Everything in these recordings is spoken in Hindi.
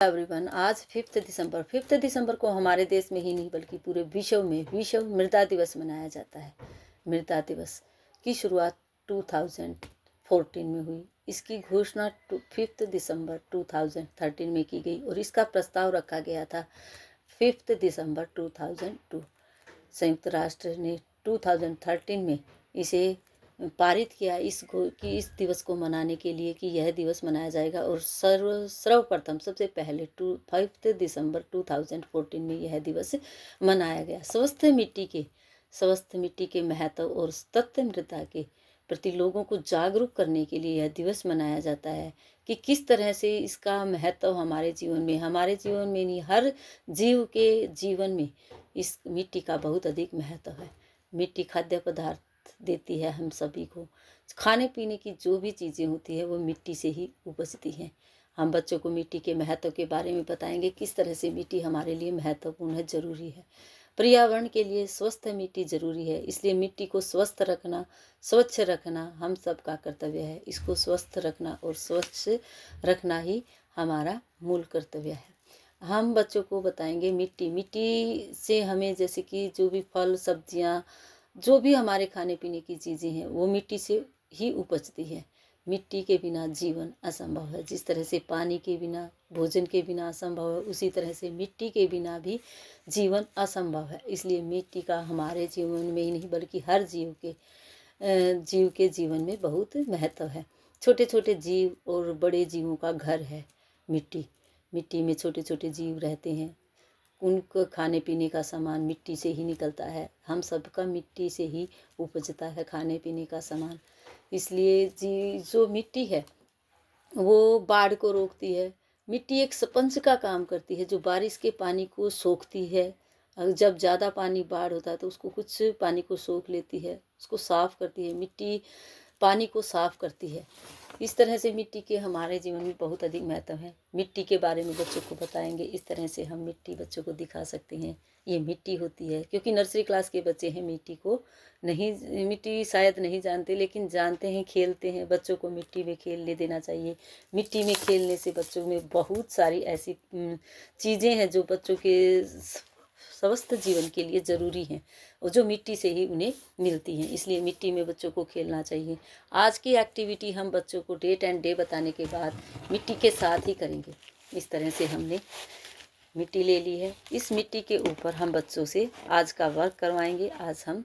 एवरीवन, आज 5 दिसंबर को हमारे देश में ही नहीं बल्कि पूरे विश्व में विश्व मृदा दिवस मनाया जाता है। मृदा दिवस की शुरुआत 2014 में हुई। इसकी घोषणा 5 दिसंबर 2013 में की गई और इसका प्रस्ताव रखा गया था 5 दिसंबर 2002। संयुक्त राष्ट्र ने 2013 में इसे पारित किया इस दिवस को मनाने के लिए कि यह दिवस मनाया जाएगा और सर्वप्रथम सबसे पहले 5 दिसंबर 2014 में यह दिवस मनाया गया। स्वस्थ मिट्टी के महत्व और तत्व मृदा के प्रति लोगों को जागरूक करने के लिए यह दिवस मनाया जाता है कि किस तरह से इसका महत्व हमारे जीवन में नहीं, हर जीव के जीवन में इस मिट्टी का बहुत अधिक महत्व है। मिट्टी खाद्य पदार्थ देती है हम सभी को। खाने पीने की जो भी चीज़ें होती है वो मिट्टी से ही उपजती हैं। हम बच्चों को मिट्टी के महत्व के बारे में बताएंगे, किस तरह से मिट्टी हमारे लिए महत्वपूर्ण है, ज़रूरी है। पर्यावरण के लिए स्वस्थ मिट्टी ज़रूरी है, इसलिए मिट्टी को स्वस्थ रखना, स्वच्छ रखना हम सबका कर्तव्य है। इसको स्वस्थ रखना और स्वच्छ रखना ही हमारा मूल कर्तव्य है। हम बच्चों को बताएंगे मिट्टी से हमें, जैसे कि जो भी फल सब्जियां, जो भी हमारे खाने पीने की चीज़ें हैं वो मिट्टी से ही उपजती है। मिट्टी के बिना जीवन असंभव है। जिस तरह से पानी के बिना, भोजन के बिना असंभव है, उसी तरह से मिट्टी के बिना भी जीवन असंभव है। इसलिए मिट्टी का हमारे जीवन में ही नहीं बल्कि हर जीव के जीवन में बहुत महत्व है। छोटे छोटे जीव और बड़े जीवों का घर है मिट्टी में छोटे छोटे जीव रहते हैं। उनको खाने पीने का सामान मिट्टी से ही निकलता है। हम सबका मिट्टी से ही उपजता है खाने पीने का सामान। इसलिए जो मिट्टी है वो बाढ़ को रोकती है। मिट्टी एक स्पंज का काम करती है जो बारिश के पानी को सोखती है। जब ज़्यादा पानी बाढ़ होता है तो उसको कुछ पानी को सोख लेती है, उसको साफ करती है। मिट्टी पानी को साफ करती है। इस तरह से मिट्टी के हमारे जीवन में बहुत अधिक महत्व है। मिट्टी के बारे में बच्चों को बताएंगे, इस तरह से हम मिट्टी बच्चों को दिखा सकते हैं। ये मिट्टी होती है, क्योंकि नर्सरी क्लास के बच्चे हैं मिट्टी शायद नहीं जानते, लेकिन जानते हैं, खेलते हैं। बच्चों को मिट्टी में खेलने देना चाहिए। मिट्टी में खेलने से बच्चों में बहुत सारी ऐसी चीज़ें हैं जो बच्चों के स्वस्थ जीवन के लिए ज़रूरी हैं और जो मिट्टी से ही उन्हें मिलती हैं। इसलिए मिट्टी में बच्चों को खेलना चाहिए। आज की एक्टिविटी हम बच्चों को डेट एंड डे बताने के बाद मिट्टी के साथ ही करेंगे। इस तरह से हमने मिट्टी ले ली है। इस मिट्टी के ऊपर हम बच्चों से आज का वर्क करवाएंगे। आज हम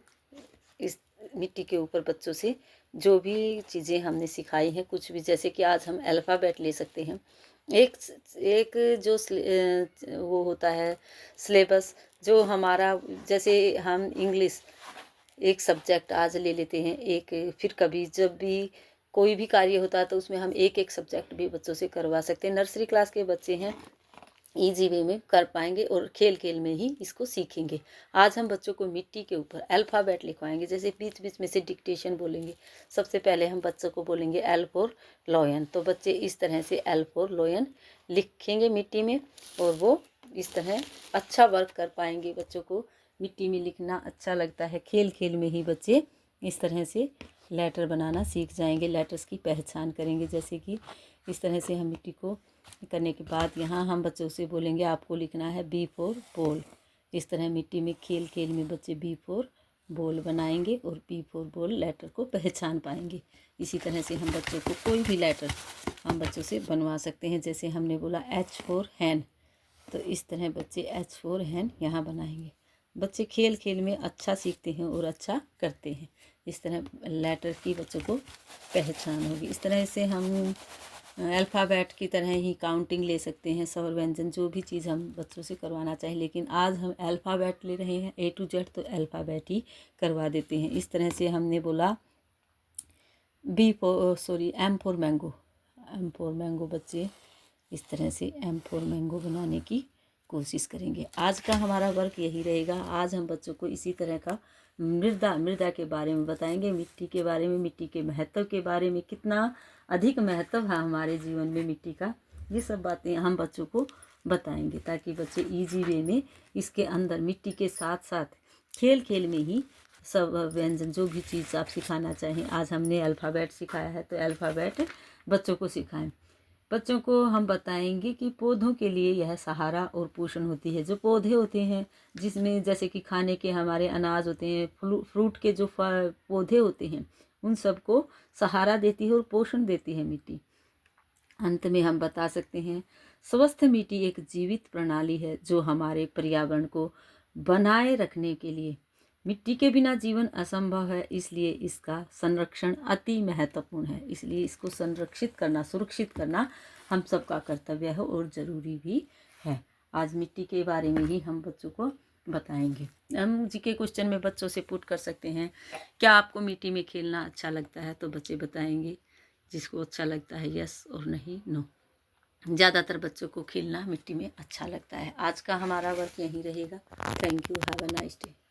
इस मिट्टी के ऊपर बच्चों से जो भी चीज़ें हमने सिखाई हैं, कुछ भी, जैसे कि आज हम अल्फ़ाबेट ले सकते हैं। एक जो वो होता है सिलेबस, जो हमारा, जैसे हम इंग्लिश एक सब्जेक्ट आज ले लेते हैं, फिर कभी जब भी कोई भी कार्य होता है तो उसमें हम एक सब्जेक्ट भी बच्चों से करवा सकते हैं। नर्सरी क्लास के बच्चे हैं, ईजी वे में कर पाएंगे और खेल खेल में ही इसको सीखेंगे। आज हम बच्चों को मिट्टी के ऊपर अल्फ़ाबेट लिखवाएंगे। जैसे बीच बीच में से डिक्टेशन बोलेंगे। सबसे पहले हम बच्चों को बोलेंगे एल फॉर लॉयन, तो बच्चे इस तरह से एल फॉर लॉयन लिखेंगे मिट्टी में और वो इस तरह अच्छा वर्क कर पाएंगे। बच्चों को मिट्टी में लिखना अच्छा लगता है। खेल खेल में ही बच्चे इस तरह से लेटर बनाना सीख जाएंगे, लेटर्स की पहचान करेंगे। जैसे कि इस तरह से हम मिट्टी को करने के बाद यहाँ हम बच्चों से बोलेंगे आपको लिखना है बी फॉर बॉल। इस तरह मिट्टी में खेल खेल में बच्चे बी फॉर बॉल बनाएंगे और बी फॉर बॉल लेटर को पहचान पाएंगे। इसी तरह से हम बच्चों को कोई भी लेटर हम बच्चों से बनवा सकते हैं। जैसे हमने बोला एच फॉर हैन, तो इस तरह बच्चे एच फॉर हैन यहाँ बनाएंगे। बच्चे खेल खेल में अच्छा सीखते हैं और अच्छा करते हैं। इस तरह लेटर की बच्चों को पहचान होगी। इस तरह से हम अल्फ़ाबेट की तरह ही काउंटिंग ले सकते हैं, स्वर व्यंजन, जो भी चीज़ हम बच्चों से करवाना चाहें। लेकिन आज हम अल्फ़ाबेट ले रहे हैं, A to Z, तो अल्फ़ाबेट ही करवा देते हैं। इस तरह से हमने बोला एम फॉर मैंगो। बच्चे इस तरह से एम फॉर मैंगो बनाने की कोशिश करेंगे। आज का हमारा वर्क यही रहेगा। आज हम बच्चों को इसी तरह का मृदा के बारे में बताएंगे, मिट्टी के बारे में, मिट्टी के महत्व के बारे में, कितना अधिक महत्व है हमारे जीवन में मिट्टी का। ये सब बातें हम बच्चों को बताएंगे ताकि बच्चे इजी वे में इसके अंदर मिट्टी के साथ साथ खेल खेल में ही सब व्यंजन, जो भी चीज़ आप सिखाना चाहें। आज हमने अल्फ़ाबेट सिखाया है तो अल्फ़ाबेट बच्चों को सिखाएं। बच्चों को हम बताएंगे कि पौधों के लिए यह सहारा और पोषण होती है। जो पौधे होते हैं जिसमें जैसे कि खाने के हमारे अनाज होते हैं, फ्रूट के जो पौधे होते हैं, उन सबको सहारा देती है और पोषण देती है मिट्टी। अंत में हम बता सकते हैं स्वस्थ मिट्टी एक जीवित प्रणाली है जो हमारे पर्यावरण को बनाए रखने के लिए, मिट्टी के बिना जीवन असंभव है, इसलिए इसका संरक्षण अति महत्वपूर्ण है। इसलिए इसको संरक्षित करना, सुरक्षित करना हम सबका कर्तव्य है और ज़रूरी भी है। आज मिट्टी के बारे में ही हम बच्चों को बताएंगे। हम जीके क्वेश्चन में बच्चों से पुट कर सकते हैं, क्या आपको मिट्टी में खेलना अच्छा लगता है? तो बच्चे बताएंगे जिसको अच्छा लगता है यस और नहीं नो। ज़्यादातर बच्चों को खेलना मिट्टी में अच्छा लगता है। आज का हमारा वर्क यहीं रहेगा। Thank you, have a nice day.